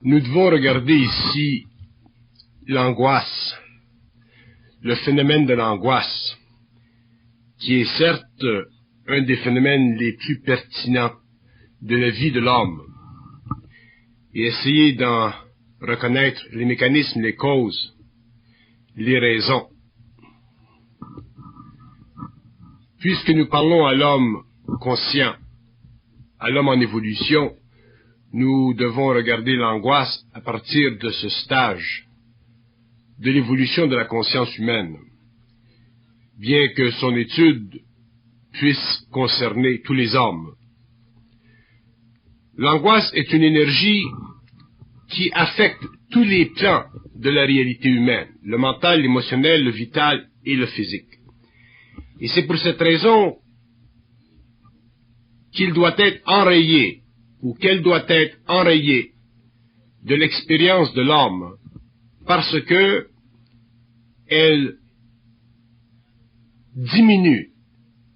Nous devons regarder ici l'angoisse, le phénomène de l'angoisse, qui est certes un des phénomènes les plus pertinents de la vie de l'homme, et essayer d'en reconnaître les mécanismes, les causes, les raisons. Puisque nous parlons à l'homme conscient, à l'homme en évolution, nous devons regarder l'angoisse à partir de ce stage de l'évolution de la conscience humaine, bien que son étude puisse concerner tous les hommes. L'angoisse est une énergie qui affecte tous les plans de la réalité humaine, le mental, l'émotionnel, le vital et le physique. Et c'est pour cette raison qu'il doit être enrayé, ou qu'elle doit être enrayée de l'expérience de l'homme, parce que elle diminue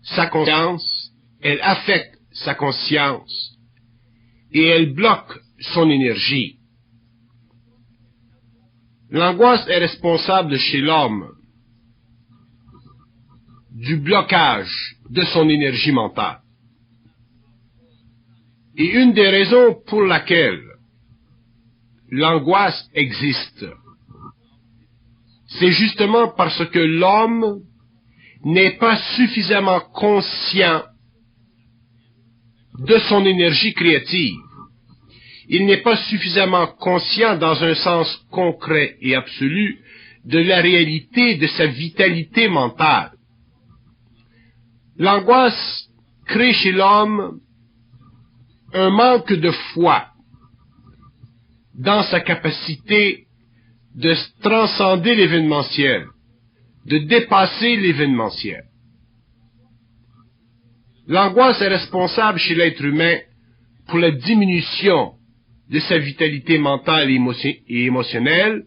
sa conscience, elle affecte sa conscience, et elle bloque son énergie. L'angoisse est responsable chez l'homme du blocage de son énergie mentale. Et une des raisons pour laquelle l'angoisse existe, c'est justement parce que l'homme n'est pas suffisamment conscient de son énergie créative. Il n'est pas suffisamment conscient dans un sens concret et absolu de la réalité de sa vitalité mentale. L'angoisse crée chez l'homme un manque de foi dans sa capacité de transcender l'événementiel, de dépasser l'événementiel. L'angoisse est responsable chez l'être humain pour la diminution de sa vitalité mentale et émotionnelle,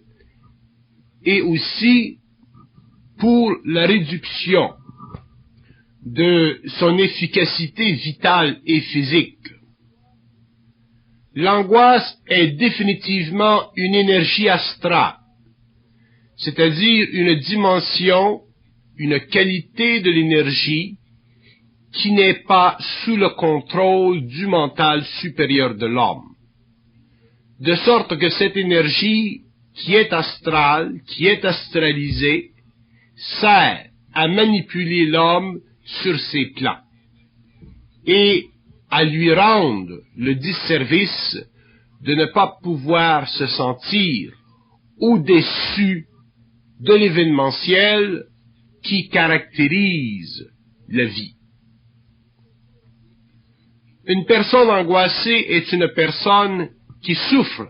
et aussi pour la réduction de son efficacité vitale et physique. L'angoisse est définitivement une énergie astrale, c'est-à-dire une dimension, une qualité de l'énergie qui n'est pas sous le contrôle du mental supérieur de l'homme. De sorte que cette énergie qui est astrale, qui est astralisée, sert à manipuler l'homme sur ses plans et à lui rendre le disservice de ne pas pouvoir se sentir au-dessus de l'événementiel qui caractérise la vie. Une personne angoissée est une personne qui souffre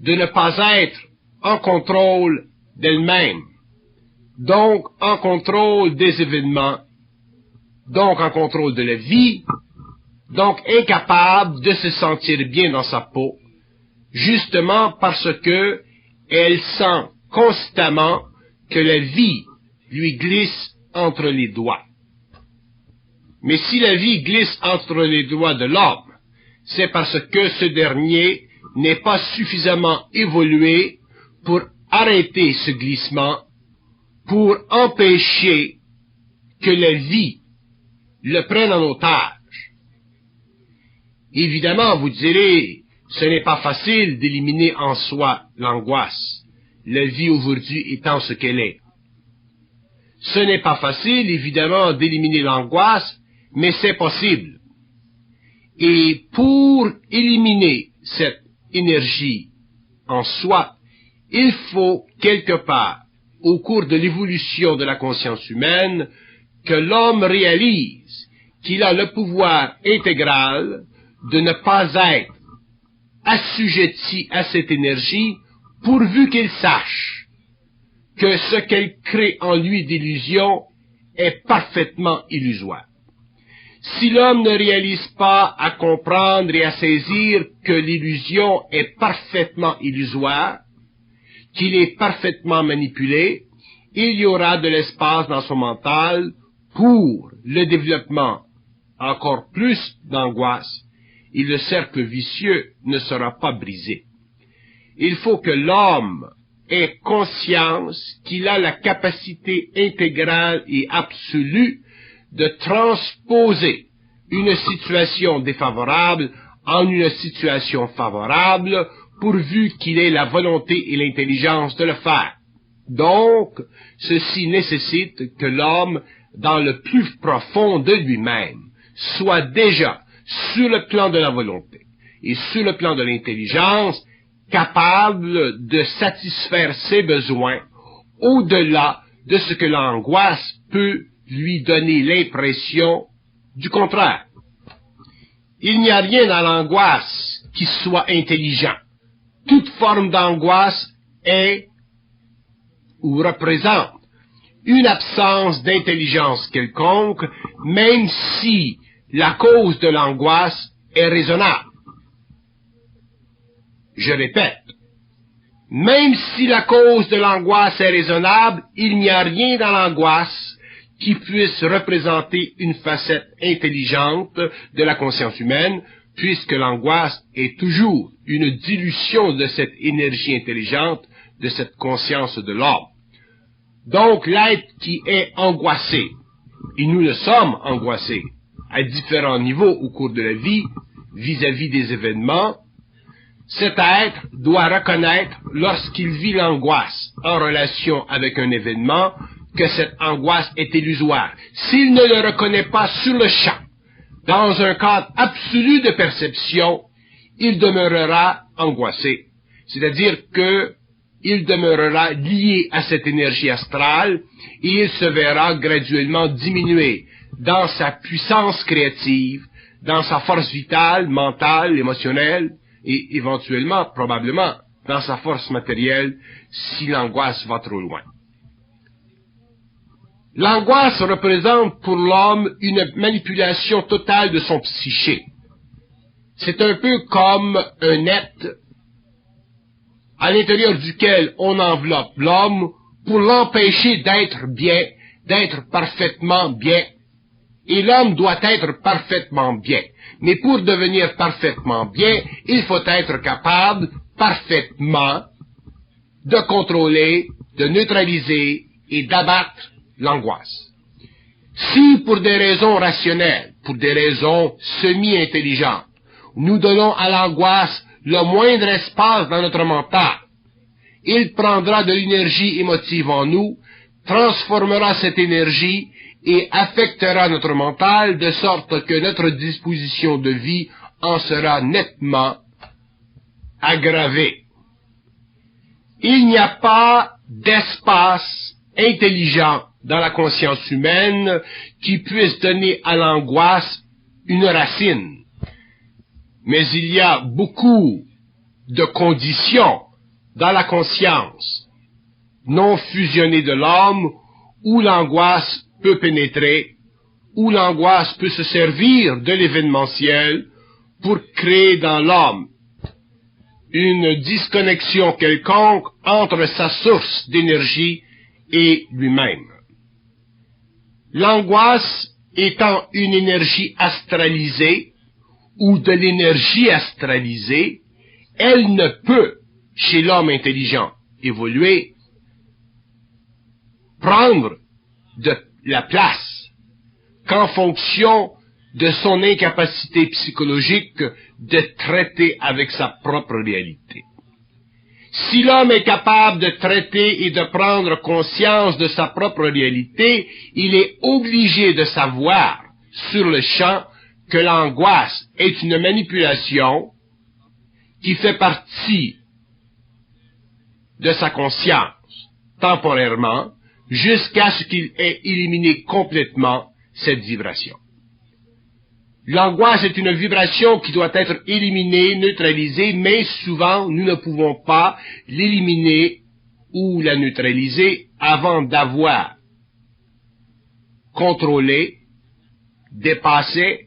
de ne pas être en contrôle d'elle-même, donc en contrôle des événements, donc en contrôle de la vie, donc incapable de se sentir bien dans sa peau, justement parce que elle sent constamment que la vie lui glisse entre les doigts. Mais si la vie glisse entre les doigts de l'homme, c'est parce que ce dernier n'est pas suffisamment évolué pour arrêter ce glissement, pour empêcher que la vie le prenne en otage. Évidemment, vous direz, ce n'est pas facile d'éliminer en soi l'angoisse, la vie aujourd'hui étant ce qu'elle est. Ce n'est pas facile, évidemment, d'éliminer l'angoisse, mais c'est possible. Et pour éliminer cette énergie en soi, il faut quelque part, au cours de l'évolution de la conscience humaine, que l'homme réalise qu'il a le pouvoir intégral de ne pas être assujetti à cette énergie, pourvu qu'il sache que ce qu'elle crée en lui d'illusion est parfaitement illusoire. Si l'homme ne réalise pas à comprendre et à saisir que l'illusion est parfaitement illusoire, qu'il est parfaitement manipulé, il y aura de l'espace dans son mental pour le développement encore plus d'angoisse, et le cercle vicieux ne sera pas brisé. il faut que l'homme ait conscience qu'il a la capacité intégrale et absolue de transposer une situation défavorable en une situation favorable, pourvu qu'il ait la volonté et l'intelligence de le faire. Donc, ceci nécessite que l'homme, dans le plus profond de lui-même, soit déjà, sur le plan de la volonté et sur le plan de l'intelligence, capable de satisfaire ses besoins au-delà de ce que l'angoisse peut lui donner l'impression du contraire. Il n'y a rien dans l'angoisse qui soit intelligent. Toute forme d'angoisse est ou représente une absence d'intelligence quelconque, même si la cause de l'angoisse est raisonnable. Je répète, même si la cause de l'angoisse est raisonnable, il n'y a rien dans l'angoisse qui puisse représenter une facette intelligente de la conscience humaine, puisque l'angoisse est toujours une dilution de cette énergie intelligente, de cette conscience de l'homme. Donc l'être qui est angoissé, et nous le sommes angoissés, à différents niveaux au cours de la vie, vis-à-vis des événements, cet être doit reconnaître, lorsqu'il vit l'angoisse en relation avec un événement, que cette angoisse est illusoire. S'il ne le reconnaît pas sur le champ, dans un cadre absolu de perception, il demeurera angoissé. C'est-à-dire que il demeurera lié à cette énergie astrale et il se verra graduellement diminuer dans sa puissance créative, dans sa force vitale, mentale, émotionnelle et éventuellement, probablement, dans sa force matérielle si l'angoisse va trop loin. L'angoisse représente pour l'homme une manipulation totale de son psyché. C'est un peu comme un net à l'intérieur duquel on enveloppe l'homme pour l'empêcher d'être bien, d'être parfaitement bien. Et l'homme doit être parfaitement bien. Mais pour devenir parfaitement bien, il faut être capable parfaitement de contrôler, de neutraliser et d'abattre l'angoisse. Si pour des raisons rationnelles, pour des raisons semi-intelligentes, nous donnons à l'angoisse le moindre espace dans notre mental, il prendra de l'énergie émotive en nous, transformera cette énergie et affectera notre mental de sorte que notre disposition de vie en sera nettement aggravée. Il n'y a pas d'espace intelligent dans la conscience humaine qui puisse donner à l'angoisse une racine. Mais il y a beaucoup de conditions dans la conscience non fusionnée de l'homme où l'angoisse peut pénétrer, où l'angoisse peut se servir de l'événementiel pour créer dans l'homme une disconnexion quelconque entre sa source d'énergie et lui-même. L'angoisse étant une énergie astralisée, ou de l'énergie astralisée, elle ne peut, chez l'homme intelligent évolué, prendre de la place qu'en fonction de son incapacité psychologique de traiter avec sa propre réalité. Si l'homme est capable de traiter et de prendre conscience de sa propre réalité, il est obligé de savoir sur le champ que l'angoisse est une manipulation qui fait partie de sa conscience temporairement jusqu'à ce qu'il ait éliminé complètement cette vibration. L'angoisse est une vibration qui doit être éliminée, neutralisée, mais souvent nous ne pouvons pas l'éliminer ou la neutraliser avant d'avoir contrôlé, dépassé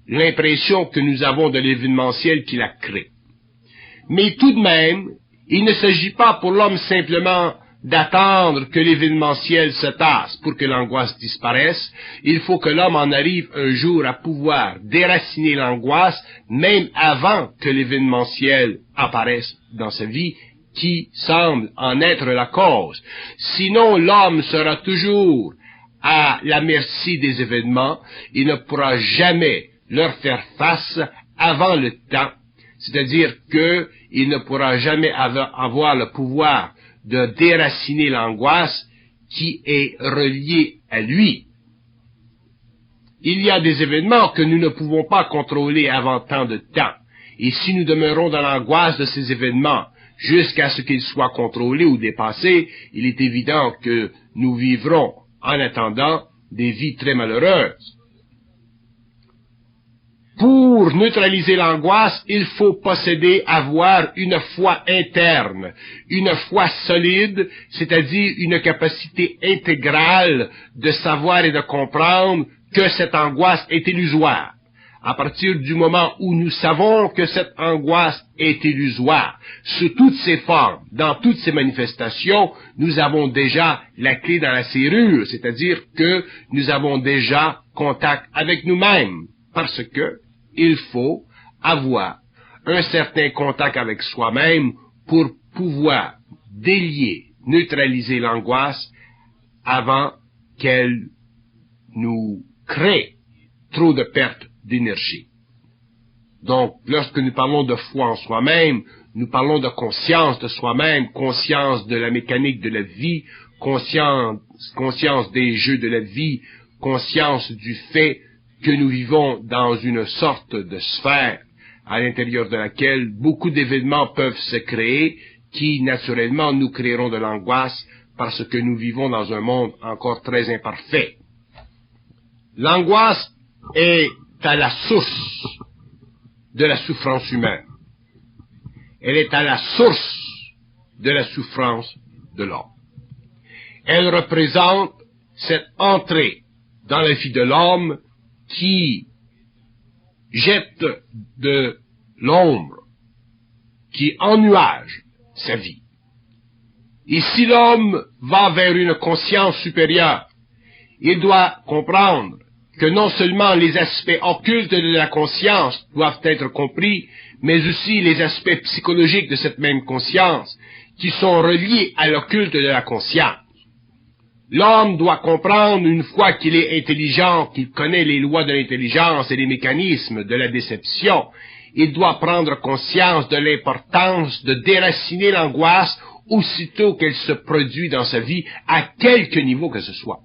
l'impression que nous avons de l'événementiel qui la crée. Mais tout de même, il ne s'agit pas pour l'homme simplement d'attendre que l'événementiel se tasse pour que l'angoisse disparaisse. Il faut que l'homme en arrive un jour à pouvoir déraciner l'angoisse, même avant que l'événementiel apparaisse dans sa vie, qui semble en être la cause. Sinon, l'homme sera toujours à la merci des événements, il ne pourra jamais leur faire face avant le temps, c'est-à-dire qu'il ne pourra jamais avoir le pouvoir de déraciner l'angoisse qui est reliée à lui. Il y a des événements que nous ne pouvons pas contrôler avant tant de temps, et si nous demeurons dans l'angoisse de ces événements jusqu'à ce qu'ils soient contrôlés ou dépassés, il est évident que nous vivrons, en attendant, des vies très malheureuses. Pour neutraliser l'angoisse, il faut avoir une foi interne, une foi solide, c'est-à-dire une capacité intégrale de savoir et de comprendre que cette angoisse est illusoire. À partir du moment où nous savons que cette angoisse est illusoire, sous toutes ses formes, dans toutes ses manifestations, nous avons déjà la clé dans la serrure, c'est-à-dire que nous avons déjà contact avec nous-mêmes, parce que il faut avoir un certain contact avec soi-même pour pouvoir délier, neutraliser l'angoisse avant qu'elle nous crée trop de pertes d'énergie. Donc, lorsque nous parlons de foi en soi-même, nous parlons de conscience de soi-même, conscience de la mécanique de la vie, conscience des jeux de la vie, conscience du fait que nous vivons dans une sorte de sphère à l'intérieur de laquelle beaucoup d'événements peuvent se créer qui, naturellement, nous créeront de l'angoisse parce que nous vivons dans un monde encore très imparfait. L'angoisse est à la source de la souffrance humaine. Elle est à la source de la souffrance de l'homme. Elle représente cette entrée dans la vie de l'homme qui jette de l'ombre, qui ennuage sa vie. Et si l'homme va vers une conscience supérieure, il doit comprendre que non seulement les aspects occultes de la conscience doivent être compris, mais aussi les aspects psychologiques de cette même conscience, qui sont reliés à l'occulte de la conscience. L'homme doit comprendre, une fois qu'il est intelligent, qu'il connaît les lois de l'intelligence et les mécanismes de la déception, il doit prendre conscience de l'importance de déraciner l'angoisse aussitôt qu'elle se produit dans sa vie, à quelque niveau que ce soit.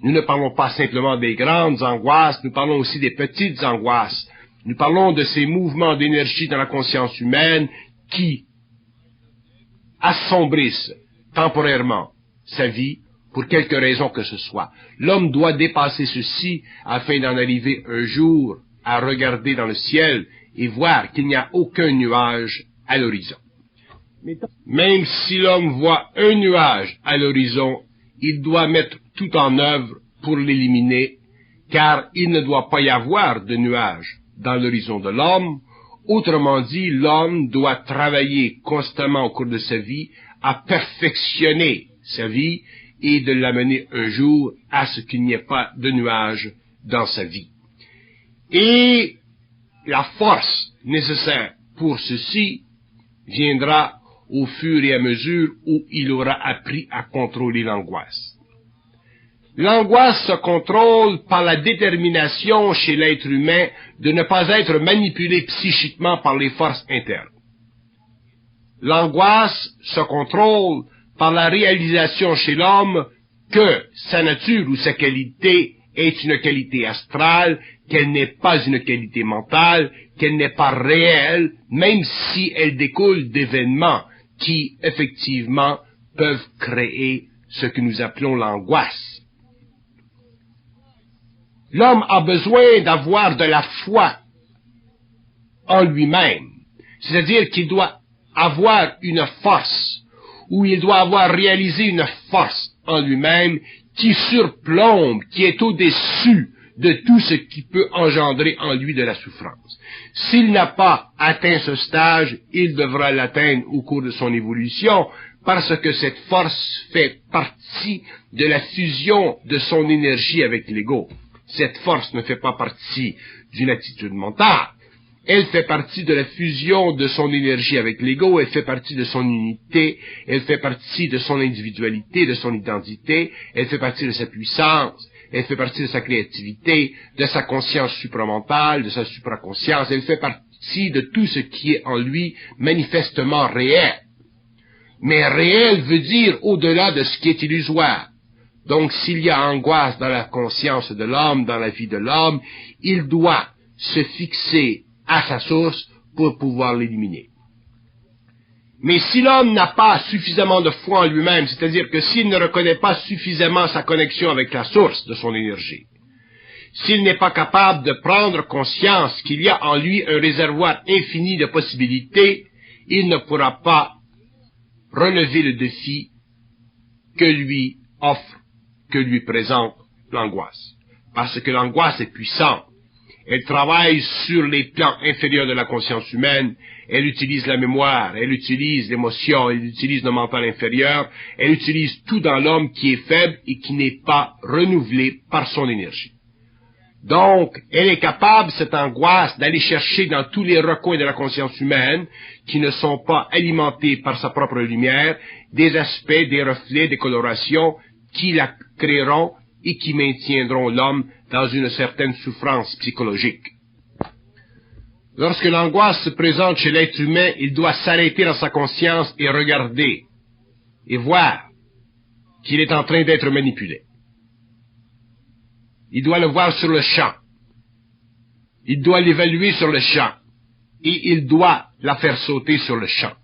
Nous ne parlons pas simplement des grandes angoisses, nous parlons aussi des petites angoisses. Nous parlons de ces mouvements d'énergie dans la conscience humaine qui assombrissent temporairement sa vie pour quelque raison que ce soit. L'homme doit dépasser ceci afin d'en arriver un jour à regarder dans le ciel et voir qu'il n'y a aucun nuage à l'horizon. Même si l'homme voit un nuage à l'horizon, il doit mettre tout en œuvre pour l'éliminer, car il ne doit pas y avoir de nuage dans l'horizon de l'homme. Autrement dit, l'homme doit travailler constamment au cours de sa vie à perfectionner sa vie et de l'amener un jour à ce qu'il n'y ait pas de nuage dans sa vie. Et la force nécessaire pour ceci viendra au fur et à mesure où il aura appris à contrôler l'angoisse. L'angoisse se contrôle par la détermination chez l'être humain de ne pas être manipulé psychiquement par les forces internes. L'angoisse se contrôle par la réalisation chez l'homme que sa nature ou sa qualité est une qualité astrale, qu'elle n'est pas une qualité mentale, qu'elle n'est pas réelle, même si elle découle d'événements qui, effectivement, peuvent créer ce que nous appelons l'angoisse. L'homme a besoin d'avoir de la foi en lui-même, c'est-à-dire qu'il doit avoir une force, ou il doit avoir réalisé une force en lui-même qui surplombe, qui est au-dessus de tout ce qui peut engendrer en lui de la souffrance. S'il n'a pas atteint ce stage, il devra l'atteindre au cours de son évolution, parce que cette force fait partie de la fusion de son énergie avec l'ego. Cette force ne fait pas partie d'une attitude mentale. Elle fait partie de la fusion de son énergie avec l'ego, elle fait partie de son unité, elle fait partie de son individualité, de son identité, elle fait partie de sa puissance, elle fait partie de sa créativité, de sa conscience supramentale, de sa supraconscience, elle fait partie de tout ce qui est en lui manifestement réel. Mais réel veut dire au-delà de ce qui est illusoire. Donc s'il y a angoisse dans la conscience de l'homme, dans la vie de l'homme, il doit se fixer à sa source pour pouvoir l'éliminer. Mais si l'homme n'a pas suffisamment de foi en lui-même, c'est-à-dire que s'il ne reconnaît pas suffisamment sa connexion avec la source de son énergie, s'il n'est pas capable de prendre conscience qu'il y a en lui un réservoir infini de possibilités, il ne pourra pas relever le défi que lui offre, que lui présente l'angoisse. Parce que l'angoisse est puissante. Elle travaille sur les plans inférieurs de la conscience humaine, elle utilise la mémoire, elle utilise l'émotion, elle utilise le mental inférieur, elle utilise tout dans l'homme qui est faible et qui n'est pas renouvelé par son énergie. Donc, elle est capable, cette angoisse, d'aller chercher dans tous les recoins de la conscience humaine, qui ne sont pas alimentés par sa propre lumière, des aspects, des reflets, des colorations, qui la créeront et qui maintiendront l'homme dans une certaine souffrance psychologique. Lorsque l'angoisse se présente chez l'être humain, il doit s'arrêter dans sa conscience et regarder, et voir qu'il est en train d'être manipulé. Il doit le voir sur le champ. Il doit l'évaluer sur le champ. Et il doit la faire sauter sur le champ.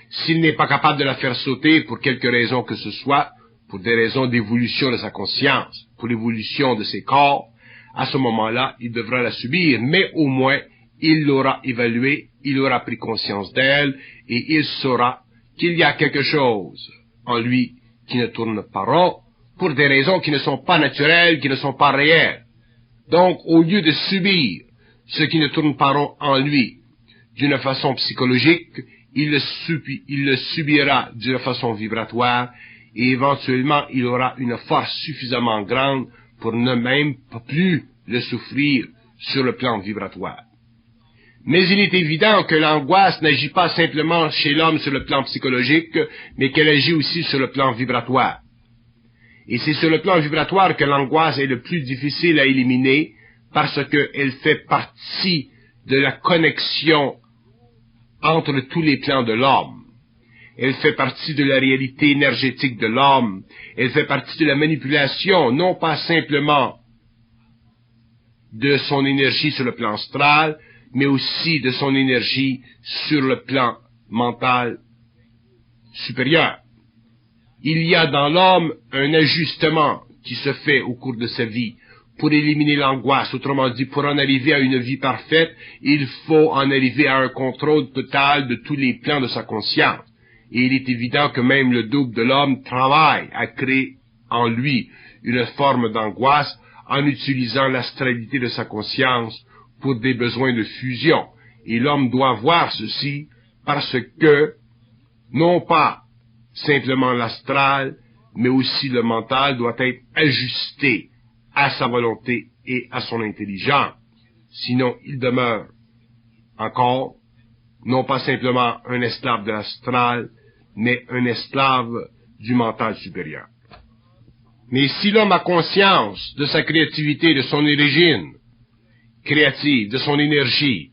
S'il n'est pas capable de la faire sauter pour quelque raison que ce soit, pour des raisons d'évolution de sa conscience, pour l'évolution de ses corps, à ce moment-là, il devra la subir, mais au moins, il l'aura évaluée, il aura pris conscience d'elle, et il saura qu'il y a quelque chose en lui qui ne tourne pas rond, pour des raisons qui ne sont pas naturelles, qui ne sont pas réelles. Donc, au lieu de subir ce qui ne tourne pas rond en lui d'une façon psychologique, il le subira d'une façon vibratoire, et éventuellement, il aura une force suffisamment grande pour ne même pas plus le souffrir sur le plan vibratoire. Mais il est évident que l'angoisse n'agit pas simplement chez l'homme sur le plan psychologique, mais qu'elle agit aussi sur le plan vibratoire. Et c'est sur le plan vibratoire que l'angoisse est le plus difficile à éliminer, parce qu'elle fait partie de la connexion entre tous les plans de l'homme. Elle fait partie de la réalité énergétique de l'homme. Elle fait partie de la manipulation, non pas simplement de son énergie sur le plan astral, mais aussi de son énergie sur le plan mental supérieur. Il y a dans l'homme un ajustement qui se fait au cours de sa vie pour éliminer l'angoisse. Autrement dit, pour en arriver à une vie parfaite, il faut en arriver à un contrôle total de tous les plans de sa conscience. Et il est évident que même le double de l'homme travaille à créer en lui une forme d'angoisse en utilisant l'astralité de sa conscience pour des besoins de fusion. Et l'homme doit voir ceci parce que, non pas simplement l'astral, mais aussi le mental doit être ajusté à sa volonté et à son intelligence. Sinon, il demeure encore, non pas simplement un esclave de l'astral, mais un esclave du mental supérieur. Mais si l'homme a conscience de sa créativité, de son origine créative, de son énergie,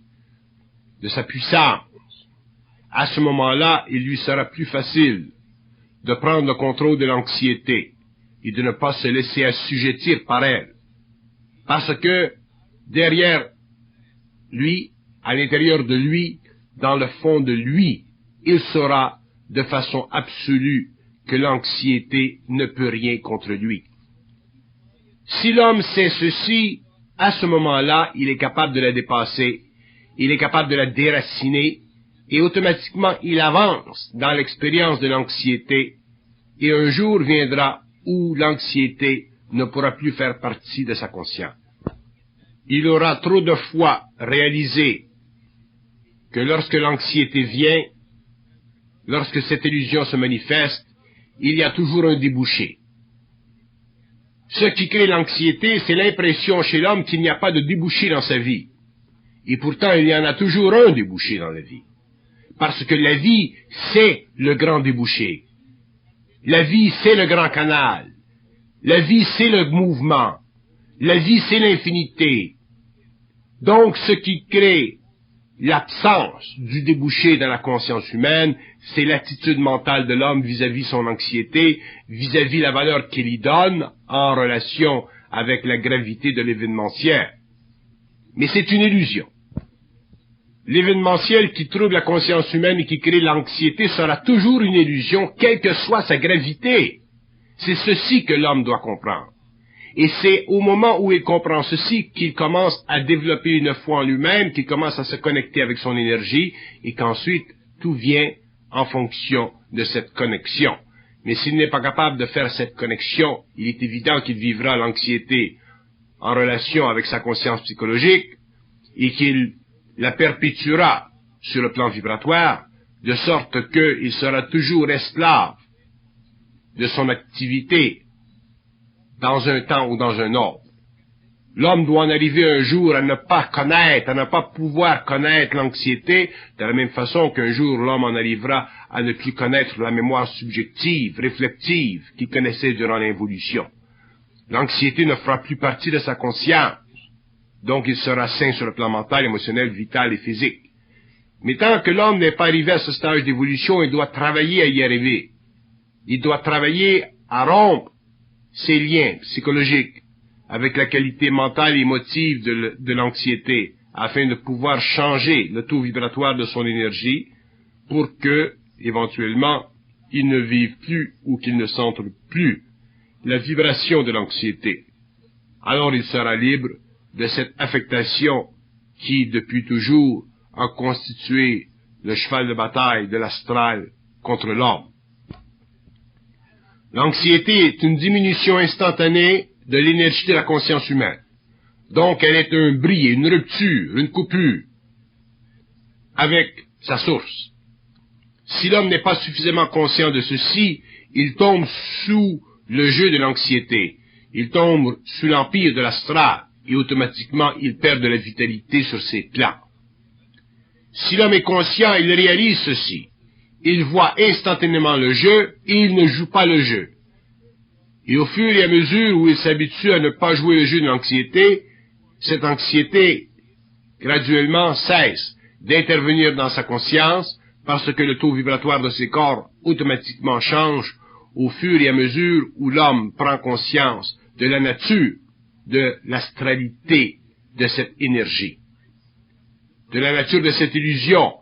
de sa puissance, à ce moment-là, il lui sera plus facile de prendre le contrôle de l'anxiété et de ne pas se laisser assujettir par elle. Parce que derrière lui, à l'intérieur de lui, dans le fond de lui, il saura de façon absolue que l'anxiété ne peut rien contre lui. Si l'homme sait ceci, à ce moment-là, il est capable de la dépasser, il est capable de la déraciner, et automatiquement il avance dans l'expérience de l'anxiété, et un jour viendra où l'anxiété ne pourra plus faire partie de sa conscience. il aura trop de fois réalisé que lorsque l'anxiété vient, lorsque cette illusion se manifeste, il y a toujours un débouché. Ce qui crée l'anxiété, c'est l'impression chez l'homme qu'il n'y a pas de débouché dans sa vie. Et pourtant, il y en a toujours un débouché dans la vie. Parce que la vie, c'est le grand débouché. La vie, c'est le grand canal. La vie, c'est le mouvement. La vie, c'est l'infinité. Donc, ce qui crée l'absence du débouché dans la conscience humaine, c'est l'attitude mentale de l'homme vis-à-vis son anxiété, vis-à-vis la valeur qu'il y donne en relation avec la gravité de l'événementiel. Mais c'est une illusion. L'événementiel qui trouble la conscience humaine et qui crée l'anxiété sera toujours une illusion, quelle que soit sa gravité. C'est ceci que l'homme doit comprendre. Et c'est au moment où il comprend ceci qu'il commence à développer une foi en lui-même, qu'il commence à se connecter avec son énergie, et qu'ensuite tout vient en fonction de cette connexion. Mais s'il n'est pas capable de faire cette connexion, il est évident qu'il vivra l'anxiété en relation avec sa conscience psychologique, et qu'il la perpétuera sur le plan vibratoire, de sorte qu'il sera toujours esclave de son activité dans un temps ou dans un autre. L'homme doit en arriver un jour à ne pas connaître, à ne pas pouvoir connaître l'anxiété, de la même façon qu'un jour l'homme en arrivera à ne plus connaître la mémoire subjective, réflexive, qu'il connaissait durant l'évolution. L'anxiété ne fera plus partie de sa conscience, donc il sera sain sur le plan mental, émotionnel, vital et physique. Mais tant que l'homme n'est pas arrivé à ce stage d'évolution, il doit travailler à y arriver. Il doit travailler à rompre ses liens psychologiques avec la qualité mentale et émotive de l'anxiété, afin de pouvoir changer le taux vibratoire de son énergie pour que, éventuellement, il ne vive plus ou qu'il ne sente plus la vibration de l'anxiété. Alors il sera libre de cette affectation qui, depuis toujours, a constitué le cheval de bataille de l'astral contre l'homme. L'anxiété est une diminution instantanée de l'énergie de la conscience humaine. Donc elle est un bris, une rupture, une coupure avec sa source. Si l'homme n'est pas suffisamment conscient de ceci, il tombe sous le jeu de l'anxiété. Il tombe sous l'empire de l'astral et automatiquement il perd de la vitalité sur ses plans. Si l'homme est conscient, il réalise ceci. Il voit instantanément le jeu et il ne joue pas le jeu. Et au fur et à mesure où il s'habitue à ne pas jouer le jeu de l'anxiété, cette anxiété graduellement cesse d'intervenir dans sa conscience parce que le taux vibratoire de ses corps automatiquement change au fur et à mesure où l'homme prend conscience de la nature, de l'astralité de cette énergie, de la nature de cette illusion,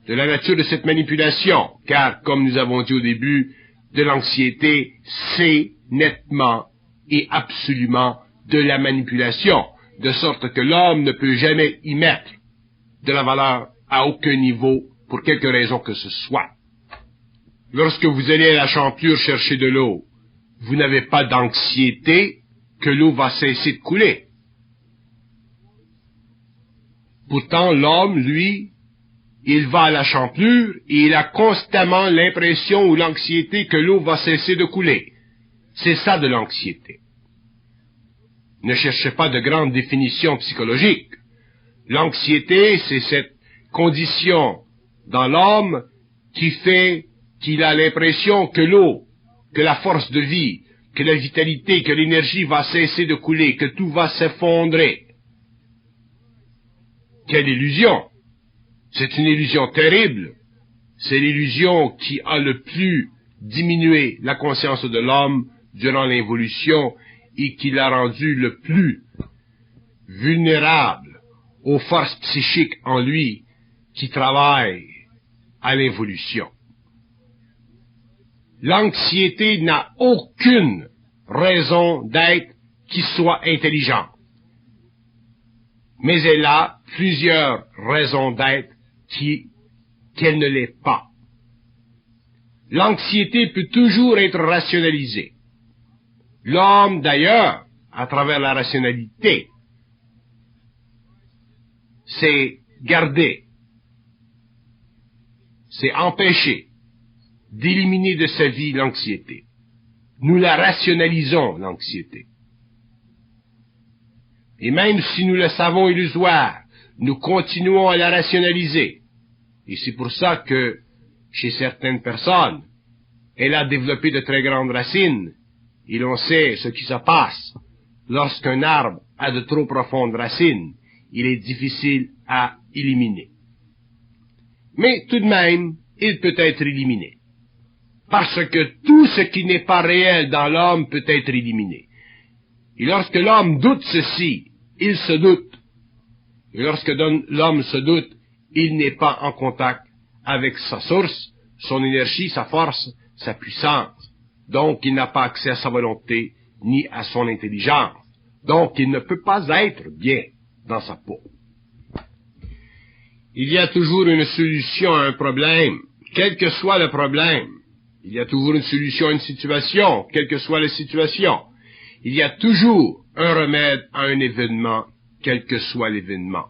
de la nature de cette manipulation, car, comme nous avons dit au début, de l'anxiété, c'est nettement et absolument de la manipulation, de sorte que l'homme ne peut jamais y mettre de la valeur à aucun niveau, pour quelque raison que ce soit. Lorsque vous allez à la champlure chercher de l'eau, vous n'avez pas d'anxiété que l'eau va cesser de couler. Pourtant, l'homme, lui, il va à la champlure et il a constamment l'impression ou l'anxiété que l'eau va cesser de couler. C'est ça de l'anxiété. Ne cherchez pas de grande définition psychologique. L'anxiété, c'est cette condition dans l'homme qui fait qu'il a l'impression que l'eau, que la force de vie, que la vitalité, que l'énergie va cesser de couler, que tout va s'effondrer. Quelle illusion! C'est une illusion terrible. C'est l'illusion qui a le plus diminué la conscience de l'homme durant l'évolution et qui l'a rendu le plus vulnérable aux forces psychiques en lui qui travaillent à l'évolution. L'anxiété n'a aucune raison d'être qui soit intelligente, mais elle a plusieurs raisons d'être qu'elle ne l'est pas. L'anxiété peut toujours être rationalisée. L'homme, d'ailleurs, à travers la rationalité, c'est garder, c'est empêcher d'éliminer de sa vie l'anxiété. Nous la rationalisons, l'anxiété. Et même si nous la savons illusoire, nous continuons à la rationaliser. Et c'est pour ça que, chez certaines personnes, elle a développé de très grandes racines, et l'on sait ce qui se passe lorsqu'un arbre a de trop profondes racines. Il est difficile à éliminer. Mais tout de même, il peut être éliminé. Parce que tout ce qui n'est pas réel dans l'homme peut être éliminé. Et lorsque l'homme doute ceci, il se doute. Et lorsque l'homme se doute, il n'est pas en contact avec sa source, son énergie, sa force, sa puissance. Donc, il n'a pas accès à sa volonté, ni à son intelligence. Donc, il ne peut pas être bien dans sa peau. Il y a toujours une solution à un problème, quel que soit le problème. Il y a toujours une solution à une situation, quelle que soit la situation. Il y a toujours un remède à un événement, quel que soit l'événement.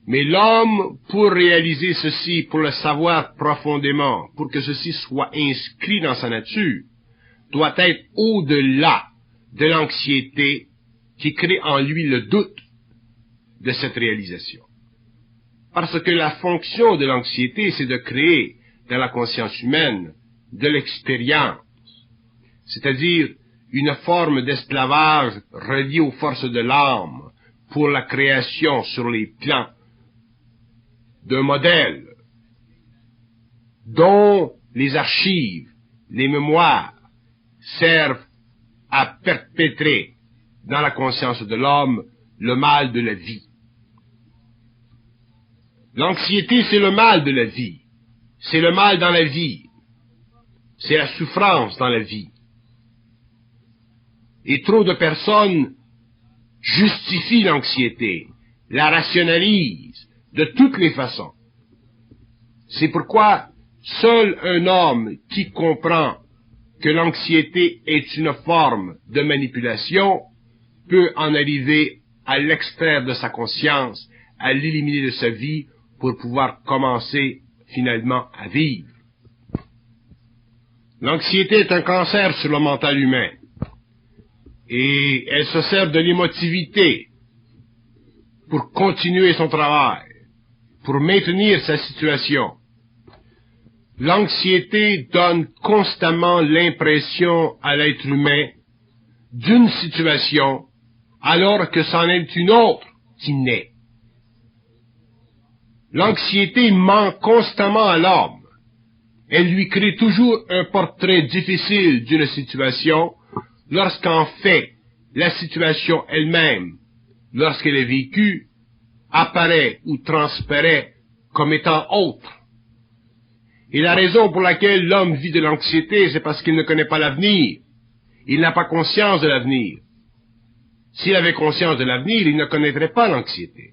Mais l'homme, pour réaliser ceci, pour le savoir profondément, pour que ceci soit inscrit dans sa nature, doit être au-delà de l'anxiété qui crée en lui le doute de cette réalisation. Parce que la fonction de l'anxiété, c'est de créer dans la conscience humaine de l'expérience, c'est-à-dire une forme d'esclavage reliée aux forces de l'âme pour la création sur les plans d'un modèle dont les archives, les mémoires servent à perpétrer dans la conscience de l'homme le mal de la vie. L'anxiété, c'est le mal de la vie. C'est le mal dans la vie. C'est la souffrance dans la vie. Et trop de personnes justifient l'anxiété, la rationalisent de toutes les façons. C'est pourquoi seul un homme qui comprend que l'anxiété est une forme de manipulation peut en arriver à l'extraire de sa conscience, à l'éliminer de sa vie pour pouvoir commencer finalement à vivre. L'anxiété est un cancer sur le mental humain et elle se sert de l'émotivité pour continuer son travail, pour maintenir sa situation. L'anxiété donne constamment l'impression à l'être humain d'une situation alors que c'en est une autre qui naît. L'anxiété ment constamment à l'homme. Elle lui crée toujours un portrait difficile d'une situation lorsqu'en fait la situation elle-même, lorsqu'elle est vécue, apparaît ou transparaît comme étant autre. Et la raison pour laquelle l'homme vit de l'anxiété, c'est parce qu'il ne connaît pas l'avenir. Il n'a pas conscience de l'avenir. S'il avait conscience de l'avenir, il ne connaîtrait pas l'anxiété.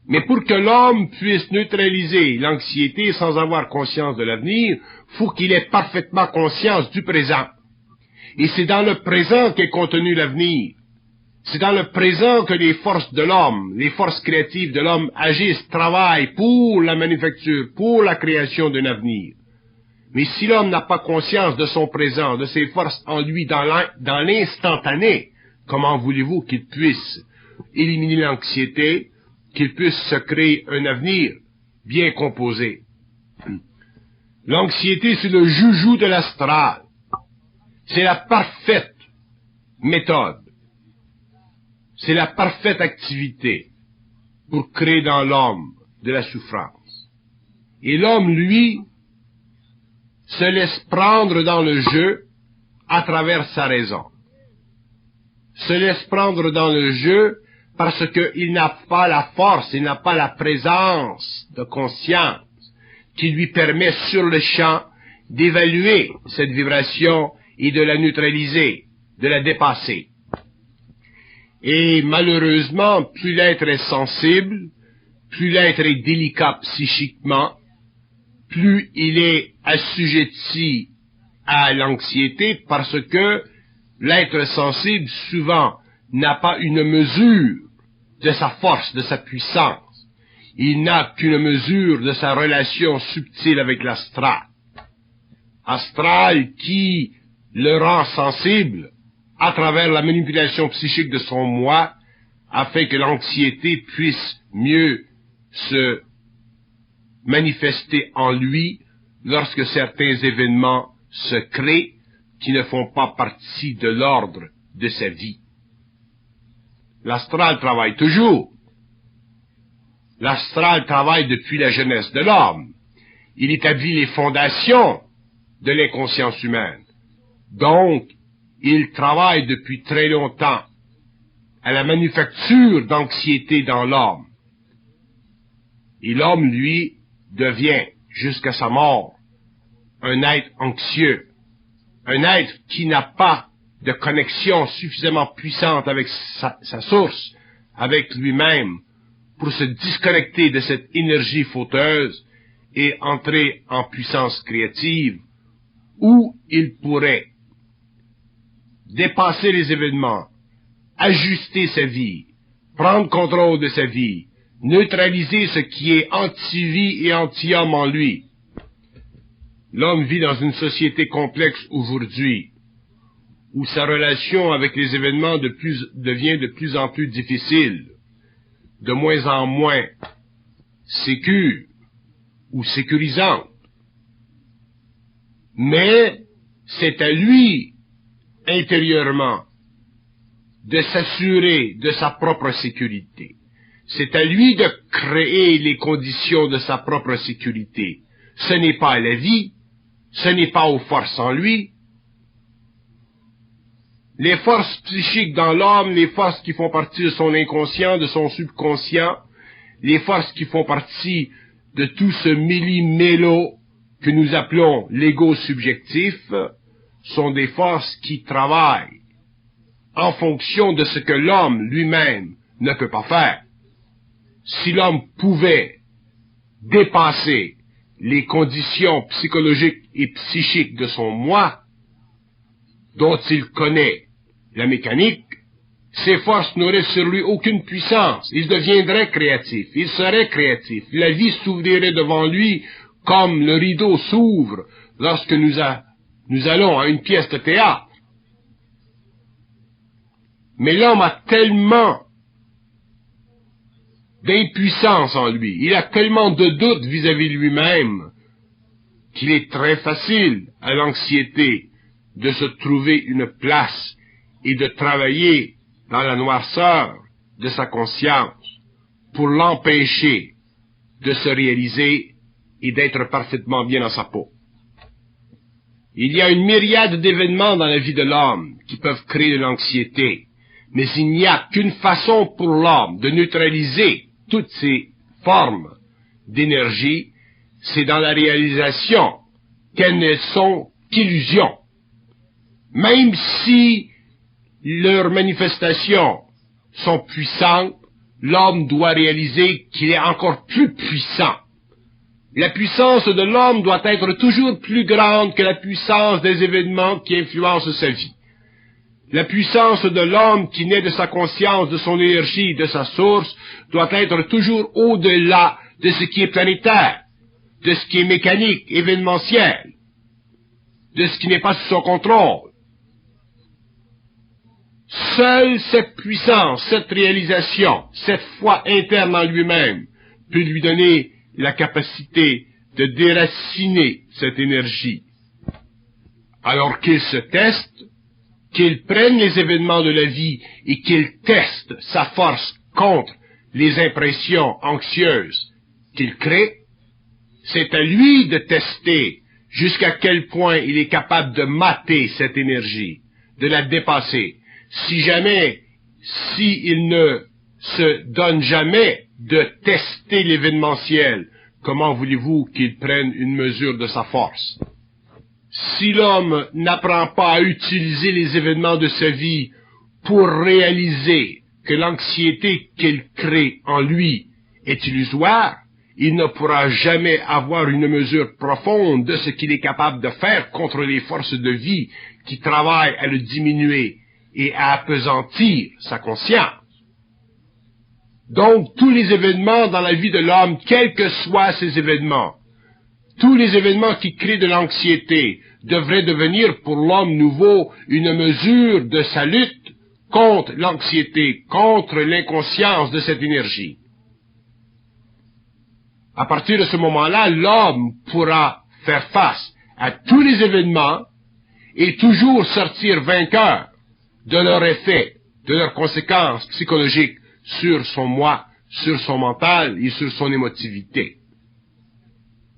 Mais pour que l'homme puisse neutraliser l'anxiété sans avoir conscience de l'avenir, faut qu'il ait parfaitement conscience du présent. Et c'est dans le présent qu'est contenu l'avenir. C'est dans le présent que les forces de l'homme, les forces créatives de l'homme agissent, travaillent pour la manufacture, pour la création d'un avenir. Mais si l'homme n'a pas conscience de son présent, de ses forces en lui dans l'instantané, comment voulez-vous qu'il puisse éliminer l'anxiété, qu'il puisse se créer un avenir bien composé? L'anxiété, c'est le joujou de l'astral. C'est la parfaite méthode. C'est la parfaite activité pour créer dans l'homme de la souffrance. Et l'homme, lui, se laisse prendre dans le jeu à travers sa raison. Se laisse prendre dans le jeu parce qu'il n'a pas la force, il n'a pas la présence de conscience qui lui permet sur le champ d'évaluer cette vibration et de la neutraliser, de la dépasser. Et malheureusement, plus l'être est sensible, plus l'être est délicat psychiquement, plus il est assujetti à l'anxiété parce que l'être sensible souvent n'a pas une mesure de sa force, de sa puissance. Il n'a qu'une mesure de sa relation subtile avec l'astral. Astral qui le rend sensible à travers la manipulation psychique de son moi, afin que l'anxiété puisse mieux se manifester en lui lorsque certains événements se créent qui ne font pas partie de l'ordre de sa vie. L'astral travaille toujours. L'astral travaille depuis la jeunesse de l'homme. Il établit les fondations de l'inconscience humaine. Donc, il travaille depuis très longtemps à la manufacture d'anxiété dans l'homme. Et l'homme, lui, devient, jusqu'à sa mort, un être anxieux, un être qui n'a pas de connexion suffisamment puissante avec sa source, avec lui-même, pour se disconnecter de cette énergie fauteuse et entrer en puissance créative, où il pourrait dépasser les événements, ajuster sa vie, prendre contrôle de sa vie, neutraliser ce qui est anti-vie et anti-homme en lui. L'homme vit dans une société complexe aujourd'hui, où sa relation avec les événements devient de plus en plus difficile, de moins en moins sécure ou sécurisante. Mais c'est à lui, intérieurement, de s'assurer de sa propre sécurité. C'est à lui de créer les conditions de sa propre sécurité. Ce n'est pas à la vie, ce n'est pas aux forces en lui. Les forces psychiques dans l'homme, les forces qui font partie de son inconscient, de son subconscient, les forces qui font partie de tout ce méli-mélo que nous appelons l'ego subjectif, sont des forces qui travaillent en fonction de ce que l'homme lui-même ne peut pas faire. Si l'homme pouvait dépasser les conditions psychologiques et psychiques de son moi, dont il connaît la mécanique, ses forces n'auraient sur lui aucune puissance. Il deviendrait créatif, il serait créatif. La vie s'ouvrirait devant lui comme le rideau s'ouvre lorsque nous allons à une pièce de théâtre. Mais l'homme a tellement d'impuissance en lui, il a tellement de doutes vis-à-vis de lui-même, qu'il est très facile à l'anxiété de se trouver une place et de travailler dans la noirceur de sa conscience pour l'empêcher de se réaliser et d'être parfaitement bien dans sa peau. Il y a une myriade d'événements dans la vie de l'homme qui peuvent créer de l'anxiété, mais il n'y a qu'une façon pour l'homme de neutraliser toutes ces formes d'énergie, c'est dans la réalisation qu'elles ne sont qu'illusions. Même si leurs manifestations sont puissantes, l'homme doit réaliser qu'il est encore plus puissant. La puissance de l'homme doit être toujours plus grande que la puissance des événements qui influencent sa vie. La puissance de l'homme qui naît de sa conscience, de son énergie, de sa source, doit être toujours au-delà de ce qui est planétaire, de ce qui est mécanique, événementiel, de ce qui n'est pas sous son contrôle. Seule cette puissance, cette réalisation, cette foi interne en lui-même peut lui donner la capacité de déraciner cette énergie. Alors qu'il se teste, qu'il prenne les événements de la vie et qu'il teste sa force contre les impressions anxieuses qu'il crée, c'est à lui de tester jusqu'à quel point il est capable de mater cette énergie, de la dépasser. S'il ne se donne jamais de tester l'événementiel, comment voulez-vous qu'il prenne une mesure de sa force? Si l'homme n'apprend pas à utiliser les événements de sa vie pour réaliser que l'anxiété qu'il crée en lui est illusoire, il ne pourra jamais avoir une mesure profonde de ce qu'il est capable de faire contre les forces de vie qui travaillent à le diminuer et à appesantir sa conscience. Donc, tous les événements dans la vie de l'homme, quels que soient ces événements, tous les événements qui créent de l'anxiété devraient devenir pour l'homme nouveau une mesure de sa lutte contre l'anxiété, contre l'inconscience de cette énergie. À partir de ce moment-là, l'homme pourra faire face à tous les événements et toujours sortir vainqueur de leur effet, de leurs conséquences psychologiques sur son moi, sur son mental et sur son émotivité.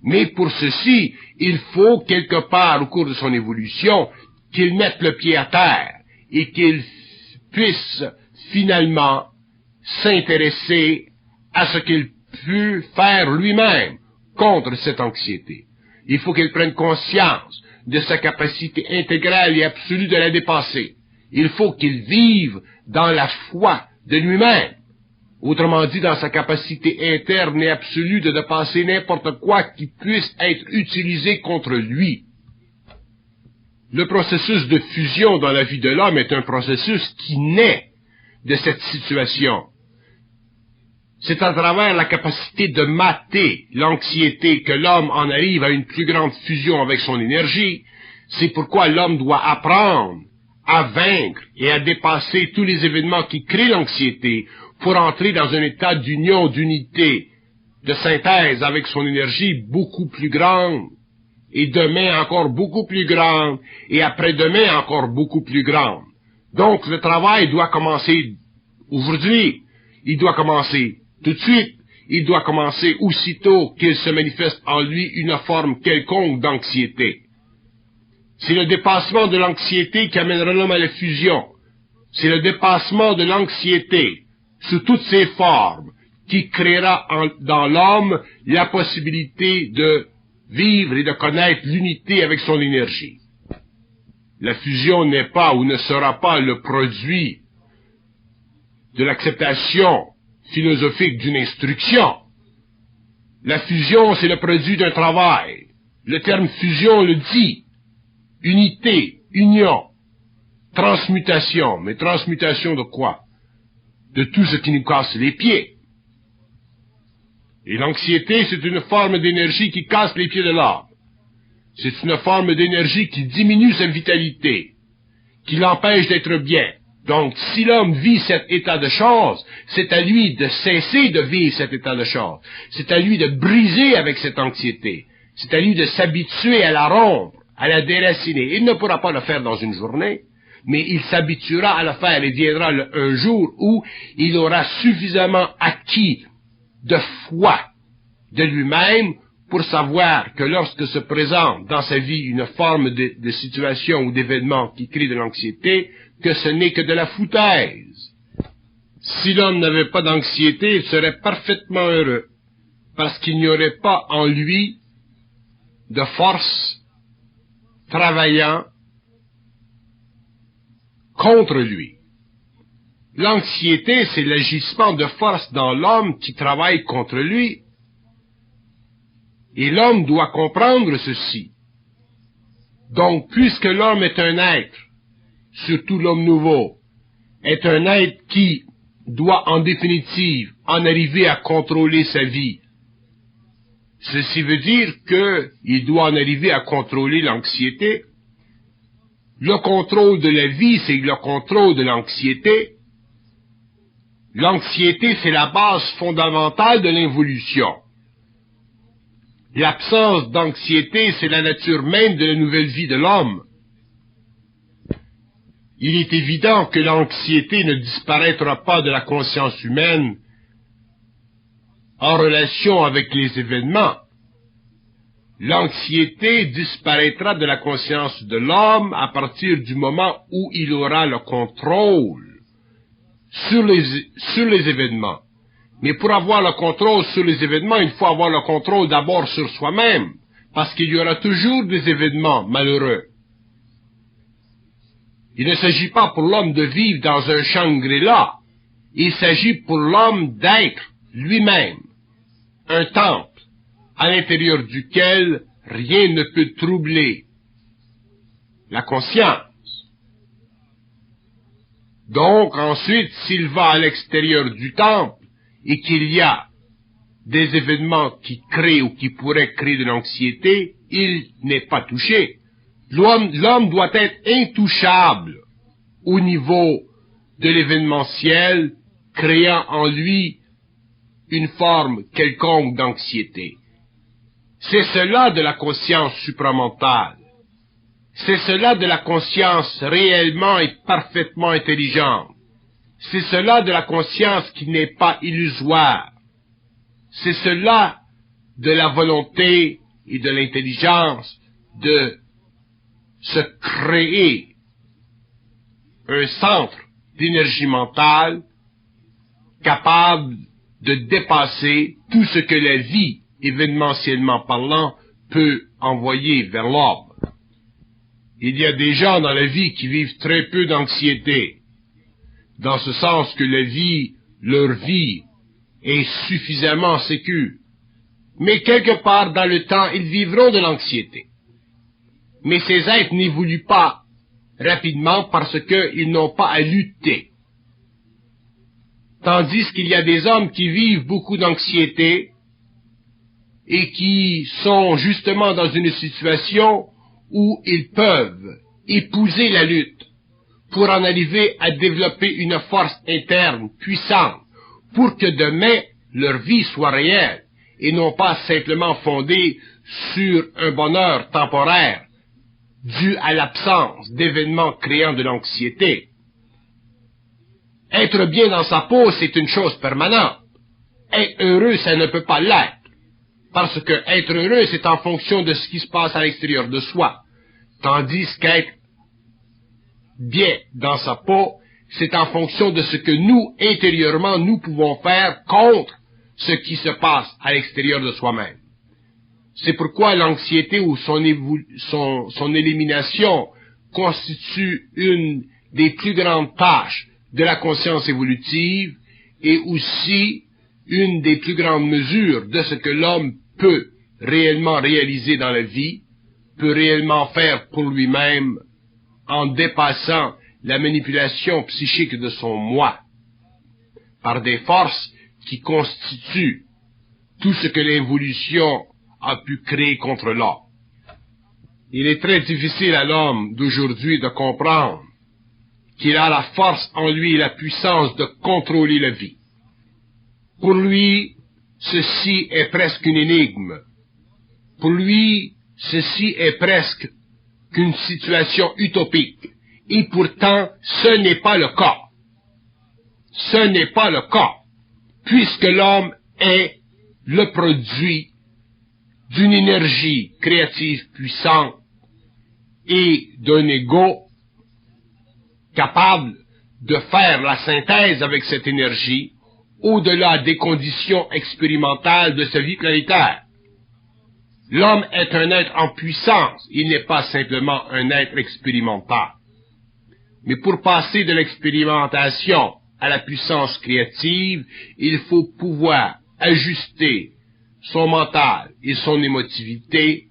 Mais pour ceci, il faut quelque part au cours de son évolution qu'il mette le pied à terre et qu'il puisse finalement s'intéresser à ce qu'il peut faire lui-même contre cette anxiété. Il faut qu'il prenne conscience de sa capacité intégrale et absolue de la dépasser. Il faut qu'il vive dans la foi de lui-même. Autrement dit, dans sa capacité interne et absolue de dépasser n'importe quoi qui puisse être utilisé contre lui. Le processus de fusion dans la vie de l'homme est un processus qui naît de cette situation. C'est à travers la capacité de mater l'anxiété que l'homme en arrive à une plus grande fusion avec son énergie. C'est pourquoi l'homme doit apprendre à vaincre et à dépasser tous les événements qui créent l'anxiété pour entrer dans un état d'union, d'unité, de synthèse avec son énergie beaucoup plus grande, et demain encore beaucoup plus grande, et après-demain encore beaucoup plus grande. Donc le travail doit commencer aujourd'hui, il doit commencer tout de suite, il doit commencer aussitôt qu'il se manifeste en lui une forme quelconque d'anxiété. C'est le dépassement de l'anxiété qui amènera l'homme à la fusion. C'est le dépassement de l'anxiété sous toutes ses formes qui créera dans l'homme la possibilité de vivre et de connaître l'unité avec son énergie. La fusion n'est pas ou ne sera pas le produit de l'acceptation philosophique d'une instruction. La fusion, c'est le produit d'un travail. Le terme fusion le dit. Unité, union, transmutation. Mais transmutation de quoi? De tout ce qui nous casse les pieds. Et l'anxiété, c'est une forme d'énergie qui casse les pieds de l'homme. C'est une forme d'énergie qui diminue sa vitalité, qui l'empêche d'être bien. Donc, si l'homme vit cet état de choses, c'est à lui de cesser de vivre cet état de choses. C'est à lui de briser avec cette anxiété. C'est à lui de s'habituer à la rompre, à la déraciner. Il ne pourra pas le faire dans une journée, mais il s'habituera à le faire. Il viendra un jour où il aura suffisamment acquis de foi de lui-même pour savoir que lorsque se présente dans sa vie une forme de situation ou d'événement qui crée de l'anxiété, que ce n'est que de la foutaise. Si l'homme n'avait pas d'anxiété, il serait parfaitement heureux, parce qu'il n'y aurait pas en lui de force travaillant contre lui. L'anxiété, c'est l'agissement de force dans l'homme qui travaille contre lui. Et l'homme doit comprendre ceci. Donc, puisque l'homme est un être, surtout l'homme nouveau, est un être qui doit en définitive en arriver à contrôler sa vie, ceci veut dire qu'il doit en arriver à contrôler l'anxiété. Le contrôle de la vie, c'est le contrôle de l'anxiété. L'anxiété, c'est la base fondamentale de l'évolution. L'absence d'anxiété, c'est la nature même de la nouvelle vie de l'homme. Il est évident que l'anxiété ne disparaîtra pas de la conscience humaine en relation avec les événements. L'anxiété disparaîtra de la conscience de l'homme à partir du moment où il aura le contrôle sur les événements. Mais pour avoir le contrôle sur les événements, il faut avoir le contrôle d'abord sur soi-même, parce qu'il y aura toujours des événements malheureux. Il ne s'agit pas pour l'homme de vivre dans un Shangri-La, il s'agit pour l'homme d'être lui-même un temple à l'intérieur duquel rien ne peut troubler la conscience. Donc ensuite, s'il va à l'extérieur du temple, et qu'il y a des événements qui créent ou qui pourraient créer de l'anxiété, il n'est pas touché. L'homme doit être intouchable au niveau de l'événementiel, créant en lui une forme quelconque d'anxiété. C'est cela de la conscience supramentale. C'est cela de la conscience réellement et parfaitement intelligente. C'est cela de la conscience qui n'est pas illusoire. C'est cela de la volonté et de l'intelligence de se créer un centre d'énergie mentale capable de dépasser tout ce que la vie, événementiellement parlant, peut envoyer vers l'homme. Il y a des gens dans la vie qui vivent très peu d'anxiété, dans ce sens que leur vie est suffisamment sécure. Mais quelque part dans le temps, ils vivront de l'anxiété. Mais ces êtres n'évoluent pas rapidement parce qu'ils n'ont pas à lutter. Tandis qu'il y a des hommes qui vivent beaucoup d'anxiété et qui sont justement dans une situation où ils peuvent épouser la lutte pour en arriver à développer une force interne puissante pour que demain leur vie soit réelle et non pas simplement fondée sur un bonheur temporaire dû à l'absence d'événements créant de l'anxiété. Être bien dans sa peau, c'est une chose permanente. Être heureux, ça ne peut pas l'être. Parce que être heureux, c'est en fonction de ce qui se passe à l'extérieur de soi. Tandis qu'être bien dans sa peau, c'est en fonction de ce que nous, intérieurement, nous pouvons faire contre ce qui se passe à l'extérieur de soi-même. C'est pourquoi l'anxiété ou son élimination constitue une des plus grandes tâches de la conscience évolutive et aussi une des plus grandes mesures de ce que l'homme peut réellement réaliser dans la vie, peut réellement faire pour lui-même en dépassant la manipulation psychique de son moi par des forces qui constituent tout ce que l'évolution a pu créer contre l'homme. Il est très difficile à l'homme d'aujourd'hui de comprendre qu'il a la force en lui et la puissance de contrôler la vie. Pour lui, ceci est presque une énigme. Pour lui, ceci est presque qu'une situation utopique. Et pourtant, ce n'est pas le cas. Ce n'est pas le cas, puisque l'homme est le produit d'une énergie créative puissante et d'un ego capable de faire la synthèse avec cette énergie au-delà des conditions expérimentales de sa vie planétaire. L'homme est un être en puissance, il n'est pas simplement un être expérimental. Mais pour passer de l'expérimentation à la puissance créative, il faut pouvoir ajuster son mental et son émotivité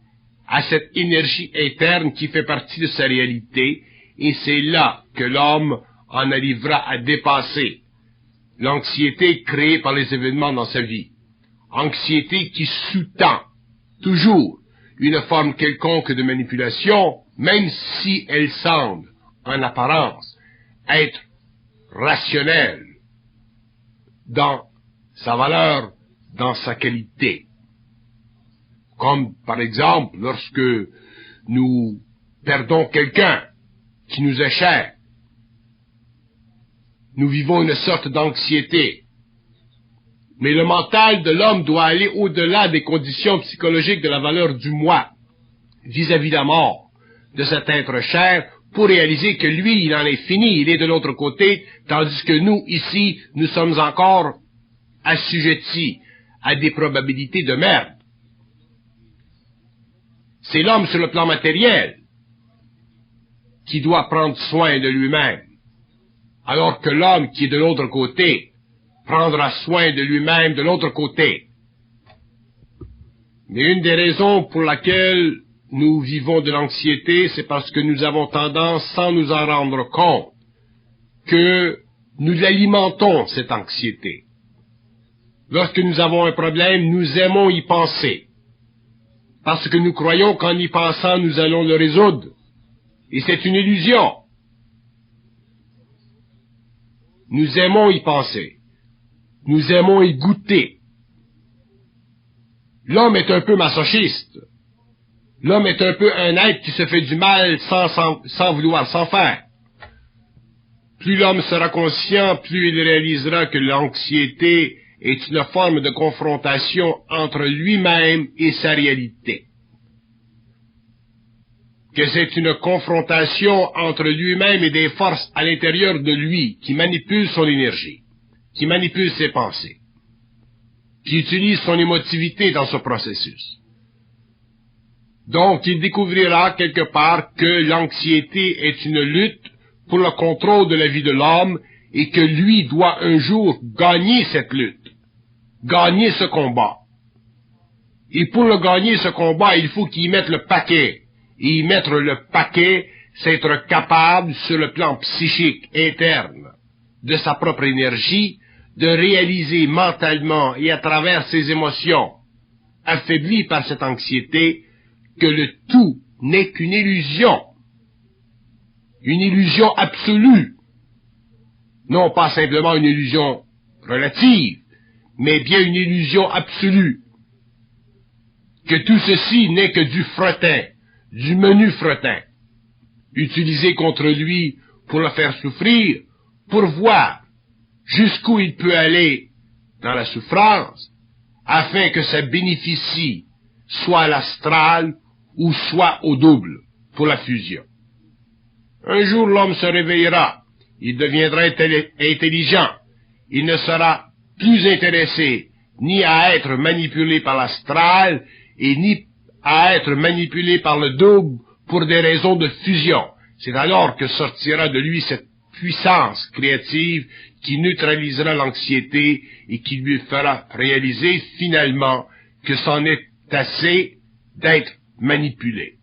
à cette énergie interne qui fait partie de sa réalité, et c'est là que l'homme en arrivera à dépasser l'anxiété créée par les événements dans sa vie. Anxiété qui sous-tend toujours une forme quelconque de manipulation, même si elle semble, en apparence, être rationnelle dans sa valeur, dans sa qualité. Comme, par exemple, lorsque nous perdons quelqu'un qui nous est cher, nous vivons une sorte d'anxiété. Mais le mental de l'homme doit aller au-delà des conditions psychologiques de la valeur du moi vis-à-vis de la mort de cet être cher pour réaliser que lui, il en est fini, il est de l'autre côté, tandis que nous, ici, nous sommes encore assujettis à des probabilités de merde. C'est l'homme sur le plan matériel qui doit prendre soin de lui-même, alors que l'homme qui est de l'autre côté prendra soin de lui-même de l'autre côté. Mais une des raisons pour laquelle nous vivons de l'anxiété, c'est parce que nous avons tendance, sans nous en rendre compte, que nous alimentons cette anxiété. Lorsque nous avons un problème, nous aimons y penser, parce que nous croyons qu'en y pensant, nous allons le résoudre. Et c'est une illusion. Nous aimons y penser. Nous aimons y goûter. L'homme est un peu masochiste. L'homme est un peu un être qui se fait du mal sans vouloir s'en faire. Plus l'homme sera conscient, plus il réalisera que l'anxiété est une forme de confrontation entre lui-même et sa réalité. Que c'est une confrontation entre lui-même et des forces à l'intérieur de lui qui manipulent son énergie, qui manipulent ses pensées, qui utilisent son émotivité dans ce processus. Donc, il découvrira quelque part que l'anxiété est une lutte pour le contrôle de la vie de l'homme et que lui doit un jour gagner cette lutte, gagner ce combat. Et pour le gagner ce combat, il faut qu'il y mette le paquet. Et y mettre le paquet, c'est être capable, sur le plan psychique interne, de sa propre énergie, de réaliser mentalement et à travers ses émotions, affaiblies par cette anxiété, que le tout n'est qu'une illusion absolue, non pas simplement une illusion relative, mais bien une illusion absolue, que tout ceci n'est que du fretin, du menu fretin, utilisé contre lui pour le faire souffrir, pour voir jusqu'où il peut aller dans la souffrance, afin que ça bénéficie soit à l'astral ou soit au double pour la fusion. Un jour l'homme se réveillera, il deviendra intelligent, il ne sera plus intéressé ni à être manipulé par l'astral et ni à être manipulé par le double pour des raisons de fusion. C'est alors que sortira de lui cette puissance créative qui neutralisera l'anxiété et qui lui fera réaliser finalement que c'en est assez d'être manipulé.